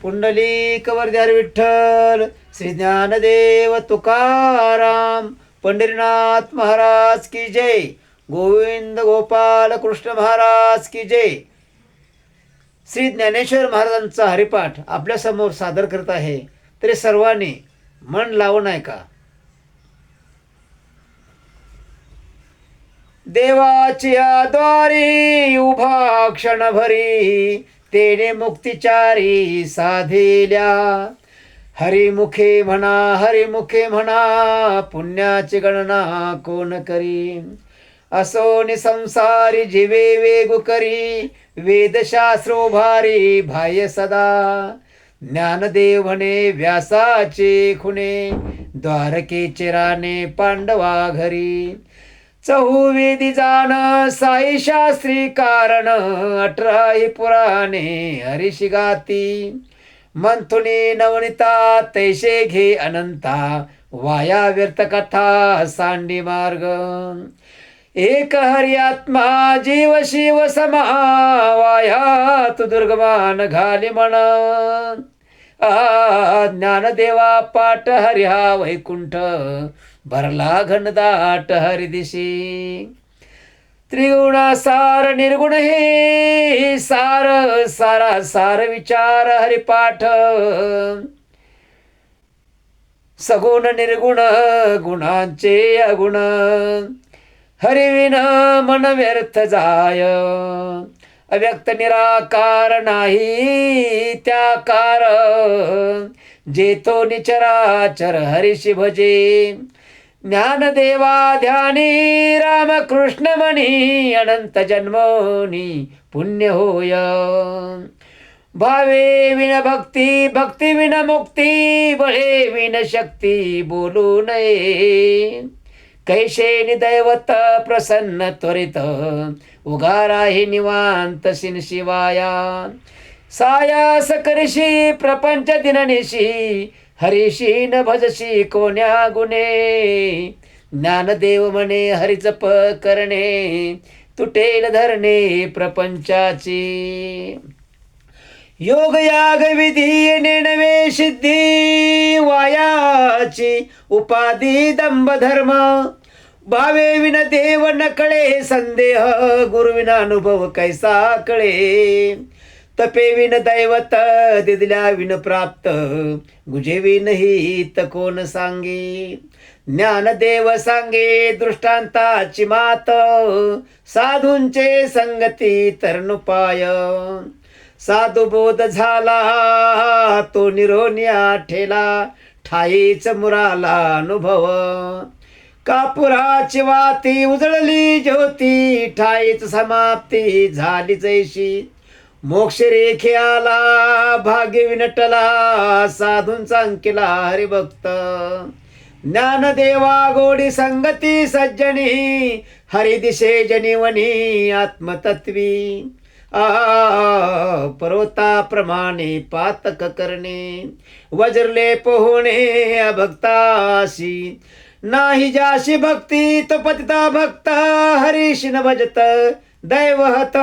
पुंडलिक वरद्यार विठ्ठल, श्री ज्ञानदेव तुकाराम, पंढरीनाथ महाराज की जय, गोविंद गोपाल कृष्ण महाराज की जय. श्री ज्ञानेश्वर महाराजांचा हरिपाठ आपल्या समोर सादर करत आहे. तरी सर्वांनी मन लावून ऐका. देवाच्या द्वारी उभा क्षणभरी, तेने मुक्तिचारी साधिल्या. हरिमुखे म्हणा पुण्याची गणना कोण करी. असोनी संसारी जीवे वेगु करी, वेदशास्त्रो भारी भाय सदा. ज्ञानदेव म्हणे व्यासाचे खुणे, द्वारकेचे राणे पांडवा घरी. चहुवेदी जाण साई शास्त्री कारण, 18 पुराणे हरिशी गाती. मंथुनी नवनिता तैसे घे अनंता, वाया व्यर्थ कथा सांडी मार्ग. एक हरि आत्मा जीव शिव समा, वाया तू दुर्गमान घाली म्हण. ज्ञानदेवा पाठ हरि हा वैकुंठ, भरला घनदाट हरिदिशी. त्रिगुणासार निर्गुण हे सार, सारा सार विचार हरिपाठ. सगुण निर्गुण गुणांचे अगुण, हरिविन मन व्यर्थ जाय. अव्यक्त निराकार नाही त्याकार, जेतो निचराचर हरिशी भजे. ज्ञानदेवा ध्यानी रामकृष्ण मनी, अनंत जन्मोनी पुण्य होय. भावे विन भक्ती, भक्ती विन मुक्ती, बळे विन शक्ती बोलू नये. कैशे दैवत प्रसन्न त्वरित, उगारा ही निवांत सिन शिवाया. सायास करिशी प्रपंच दिननिशी, हरिशी न भजशी कोण्या गुणे. ज्ञानदेव म्हणे हरि जप करणे, तुटेल धरणे प्रपंचाची. योग याग विधी नेणवे सिद्धी, वायाची उपाधी दंभ धर्म. भावे विन देव न कळे संदेह, गुरुविना अनुभव कैसा कळे. तपे विन दैवत दिदल्या विन प्राप्त, गुजे विन हित कोण सांगे. ज्ञानदेव सांगे दृष्टांताची मात, साधूंचे संगती तरणुपाय. साधू बोध झाला तो निरोनिया ठेला, ठाईच मुराला अनुभव. कापुराची वाती उजळली ज्योती, ठाईच समाप्ती झाली जैशी. मोक्ष रेखे आला भाग्य विनटला, साधूंचा अंकिला हरिभक्त. ज्ञानदेवा गोडी संगती सज्जनी, हरिदिशे जनिवनी आत्मतत्वी. पर्वताप्रमाणे पातक करणे, वज्रले पोहणे अभक्ताशी. नाही जाशी भक्ती तो पतिता भक्त, हरीशी न भजत दैवहत.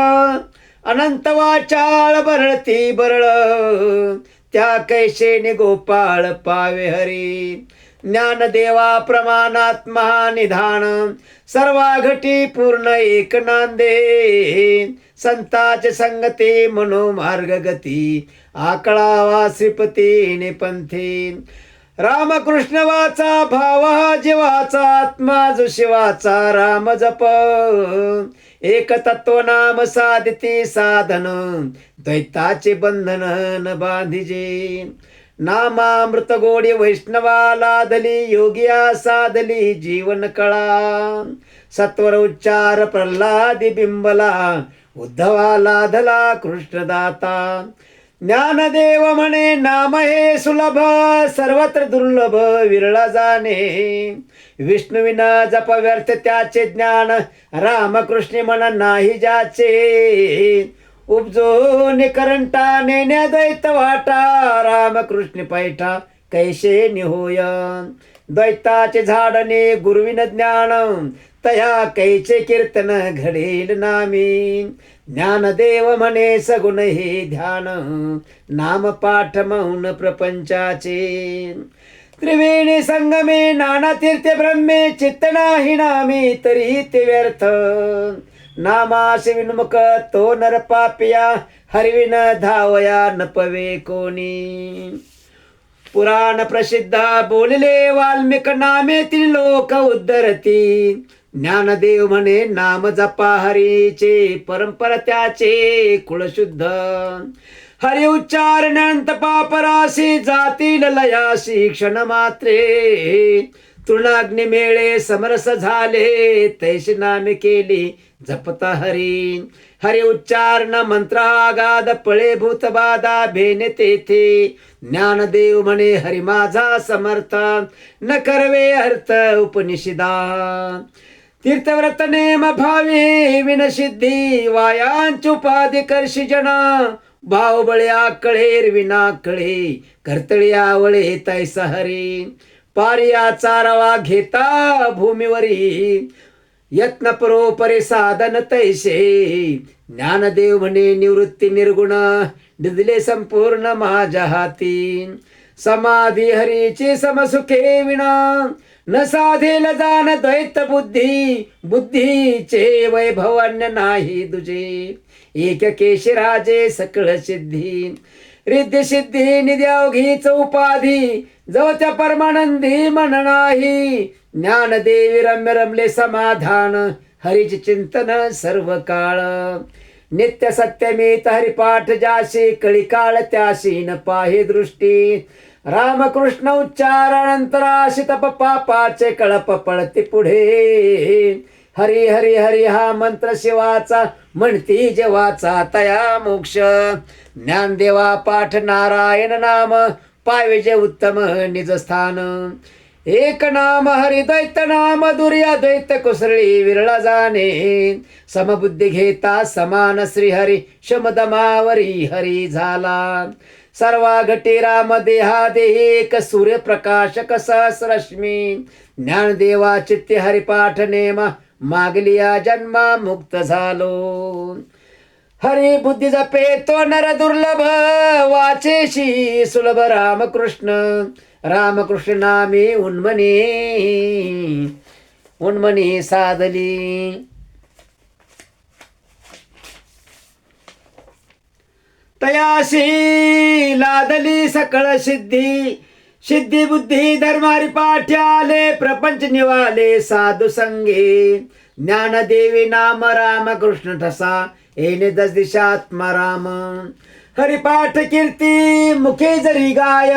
अनंत वाचाळ बरळती बरळ, त्या कैशेने गोपाळ पावे हरी. ज्ञानदेवा प्रमाणात्मा निधान, सर्वा घटी पूर्ण एक नांदे. संताचे संगती मनोमार्ग गती, आकळावा श्रीपतीने पंथी. रामकृष्ण वाचा भावा जीवाचा, आत्मा जो शिवाचा राम जप. एक तत्व नाम साधिती साधन, द्वैताचे बंधन न बांधिजे. नामामृत गोडी वैष्णवा लादली, योगिया साधली जीवन कळा. सत्वर उच्चार प्रल्हादी बिंबला, उद्धवा लाधला कृष्णदाता. ज्ञानदेव म्हणे नाम हे सुलभ, सर्वत्र दुर्लभ विरळा जाणे. विष्णुविना जप व्यर्थ त्याचे ज्ञान, रामकृष्ण म्हण नाही ज्याचे. उपजोनी करंटा नेण्या दैत वाटा, रामकृष्ण पैठा कैसे निहोय. द्वैताचे झाडणे गुरुविन ज्ञान, तया कैचे कीर्तन घडेल नामी. ज्ञानदेव म्हणे सगुण हे ध्यान, नाम पाठ मौन प्रपंचाचे. त्रिवेणी संगमे नाना तीर्थे ब्रह्मे, चित्त नाही नामे तरी ते व्यर्थ. नामास विन्मुख तो नर पापिया, हरिविन धावया न पवे कोणी. पुराण प्रसिद्ध बोलले वाल्मिक, नामे ती लोक उद्धरती. ज्ञानदेव म्हणे नाम जपा हरीचे, परंपरा त्याचे कुळशुद्ध. हरि उच्चारण्यांत पापराशी, जातील लयाशी क्षण मात्रे. तृणाग्नी मेळे समरस झाले, तैशी नामे केली जपता हरी. हरि उच्चारण मंत्रागाध, पळे भूत बाधा भेने तेथे. ज्ञानदेव म्हणे हरी माझा समर्थ, न करवे अर्थ उपनिषदा. तीर्थव्रत नेम भावे विनसिद्धी, वायांची उपाधी करशी जना. भावबळे आकळे विना कळे, कर्तळी आवळे तैसा हरी. पारिया चारावा घेता भूमीवरी, यत्न परोपरे साधन तैसे. ज्ञानदेव म्हणे निवृत्ती निर्गुण, दिदले संपूर्ण माझ्या हाती. समाधी हरीची समसुखे विना, न साधेल जाण द्वैत बुद्धी. बुद्धीचे वैभवन्य नाही दुजे, एक केशराजे सकळ सिद्धी. रिद्धी सिद्धी निद्यावघीच उपाधी, जवच्या परमानंदी मन नाही. ज्ञानदेवी रम्य रमले समाधान, हरीचे चिंतन सर्व काळ. नित्य सत्यमेत हरिपाठ जाशी, कळी काळ त्याशी न पाहे दृष्टी. रामकृष्ण उच्चारानंतराशी तप पापाचे कळप पळते पुढे. हरी हरी हरी हा मंत्र शिवाचा, म्हणती जेवाचा तया मोक्ष. ज्ञानदेवा पाठ नारायण नाम, पावेजे उत्तम निज स्थान. एक नाम हरी द्वैत नाम, दुर्या द्वैत कुसळी विरळा जाणे. समबुद्धी घेता समान श्रीहरी, शमदमावरी हरी झाला. सर्वा घटी राम देहा देही, एक सूर्यप्रकाशक सहस्रश्मी. ज्ञानदेवा चित्ते हरिपाठ नेमा, मागलिया जन्मा मुक्त झालो. हरी बुद्धी जपे तो नर दुर्लभ, वाचेशी सुलभ रामकृष्ण. रामकृष्ण नामे उन्मनी उन्मनी साधली. तयाशी लादली सकळ सिद्धी. सिद्धी बुद्धी धर्मारी पाठ्याले, प्रपंच निवाले साधू संगे. ज्ञानदेवी नाम रामकृष्ण ठसा, येणे दस दिशात्मा राम. हरिपाठ कीर्ती मुखे जरी गाय,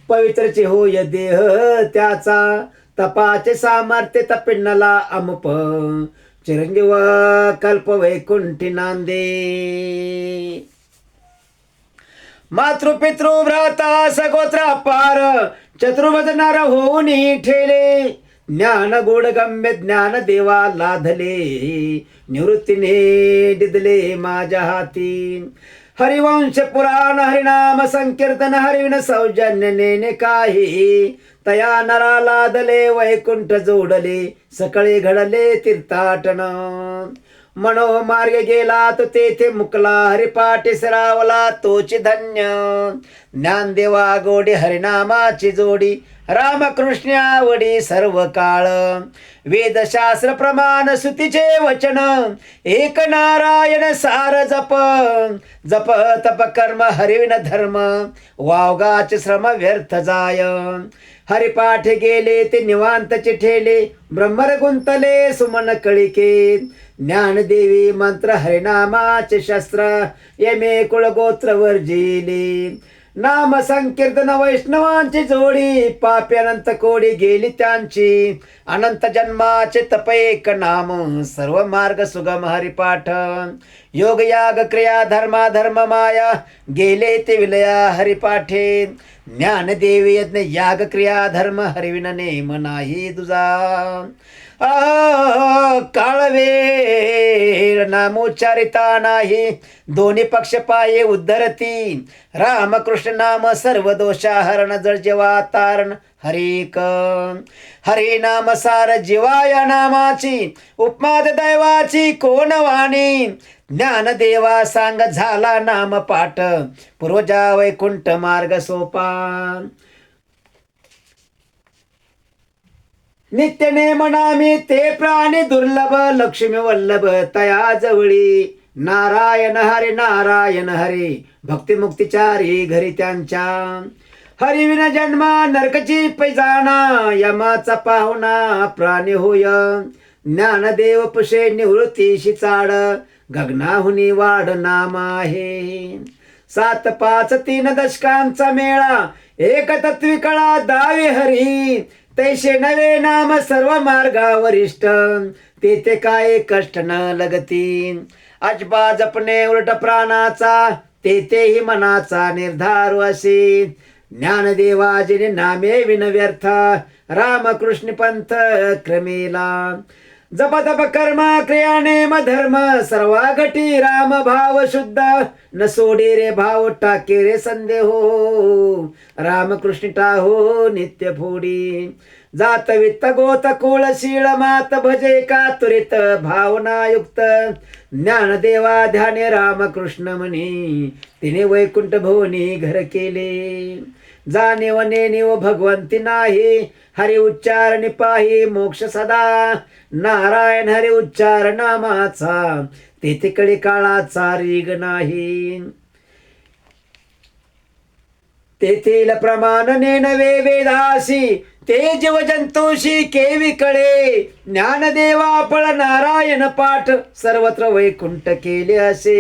पवित्रचे होय देह त्याचा. तपाचे सामर्थ्य तपिन्नला अमुप, चिरंजीव कल्प वैकुंठी नांदे. मातृपितृ भ्राता सगोत्रा पार, चतुर्भुज नर होऊनी ठेले. ज्ञान गोड गम्य ज्ञान देवा लाधले, निवृत्तीने डिदले माझ्या हाती. हरिवंश पुराण हरिनाम संकीर्तन, हरिविन सौजन्य नेने काही. तया नरा लादले वैकुंठ जोडले, सकळे घडले तीर्थाटन. मनोमार्ग गेला तो तेथे मुकला, हरिपाठी सरावला तोची धन्य. ज्ञानदेवा गोडी हरिनामाची जोडी, रामकृष्ण आवडी सर्व काळ. वेदशास्त्र प्रमाण सुतीचे वचन, एक नारायण सार जप. जप तप कर्म हरिविन धर्म, वावगाचे श्रम व्यर्थ जाय. हरिपाठ गेले ते निवांतचे ठेले, ब्रह्मर गुंतले सुमन कळिके. ज्ञानदेवी मंत्र हरिनामाचे शस्त्र, यमे कुळगोत्र वर्जिले. नाम संकीर्तन वैष्णवांची जोडी, पापी अनंत कोडी गेली त्यांची. अनंत जन्माचे तप एक नाम, सर्व मार्ग सुगम हरिपाठ. योग याग क्रिया धर्मा धर्म माया, गेले ते विलया हरिपाठे. ज्ञानदेवी यज्ञ याग क्रिया धर्म, हरिविन नेम नाही तुझा. काळवेळ नामोच्चारिता नाही, दोन्ही पक्ष पाये उद्धरती. रामकृष्ण नाम सर्व दोषाहरण, जळ जेव्हा तारण हरिक. हरी नाम सार जीवा, या नामाची उपमाद दैवाची कोण वाणी. ज्ञानदेवा सांग झाला नाम पाठ, पूर्वजा वैकुंठ मार्ग सोपा. नित्य नेम नामी ते प्राणी दुर्लभ, लक्ष्मी वल्लभ तया जवळी. नारायण हरे नारायण हरे, भक्तिमुक्तिचारी घरी त्यांच्या. हरिविन जन्मा नरकची पैजाणा, यमाचा पाहुणा प्राणी होय. ज्ञानदेव पुषे निवृत्तीशी चाड, गगनाहुनी वाढ नाम आहे. 7 5 3 दशकांचा मेळा, एक तत्वी कळा दावे हरी. तैसे नवे नाम सर्व मार्गावरिष्ठ, तेथे काय कष्ट न लगती. अजबा जपणे उलट प्राणाचा, तेथेही मनाचा निर्धार असे. ज्ञानदेवाजिने नामे विनव्यर्थ, रामकृष्ण पंथ क्रमेला. जप तप कर्म क्रिया नेम धर्म, सर्वा घटी राम भाव शुद्ध. न सोडे रे भाव टाके रे संदेहो, रामकृष्ण टाहो नित्य फोडी. जात वित्त गोत कुळ शीळ मात, भजे का तुरित भावनायुक्त. ज्ञानदेवा ध्याने रामकृष्ण म्हणे, तिने वैकुंठ भुवनी घर केले. जाणीव नेणीव भगवंती नाही, हरि उच्चार पाही मोक्ष सदा. नारायण हरि उच्चार नामाचा, तेथे कडे काळाचा रीग नाही. तेथील प्रमाण नेनवे वेदासी, ते जीव जंतूशी केवी कळे. ज्ञानदेवा फळ नारायण पाठ, सर्वत्र वैकुंठ केले असे.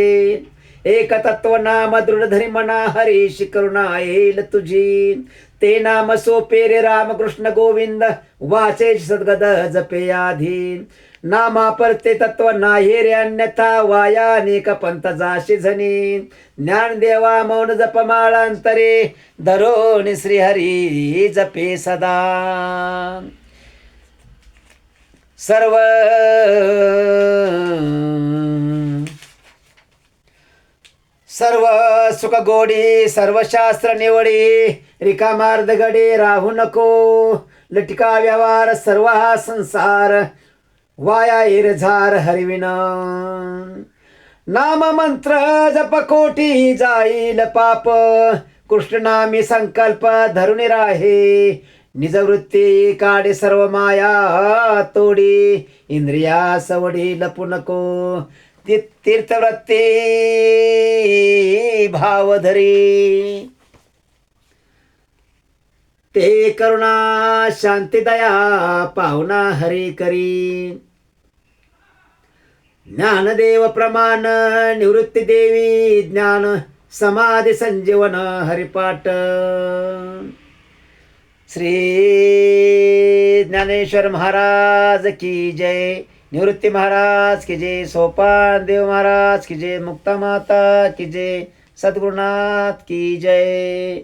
एक तत्व नाम दृढ धरी मना, हरीशी करुणा येईल तुझी. ते नाम सोपे रे रामकृष्ण गोविंद, वाचे सद्गद जपे आधी. नामा परते तत्व नाही रे अन्यथा, वाया अनेक पंथ जाशी झनी. ज्ञानदेवा मौन जप माळांतरे, धरोनी श्रीहरी जपे सदा. सर्व सुख गोडी, सर्व शास्त्र निवडी. रिकामार्ध गडे राहू नको, लटका व्यवहार सर्व हा संसार. वाया इरझार हरिविना, नाम मंत्र जप कोटी जाईल पाप. कृष्णनामी संकल्प धरुनी राहे, निजवृत्ती काढे सर्व माया तोडी. इंद्रिया सवडी लपू नको, तीर्थवृत्ती भाव धरी. ते करुणा शांती दया पाहुणा हरी करी. ज्ञानदेव प्रमाण निवृत्ती देवी, ज्ञान समाधी संजीवन हरिपाठ. श्री ज्ञानेश्वर महाराज की जय, निवृत्ती महाराज की जय, सोपान देव महाराज की जय, मुक्ता माता की जय, सद्गुरुनाथ की जय.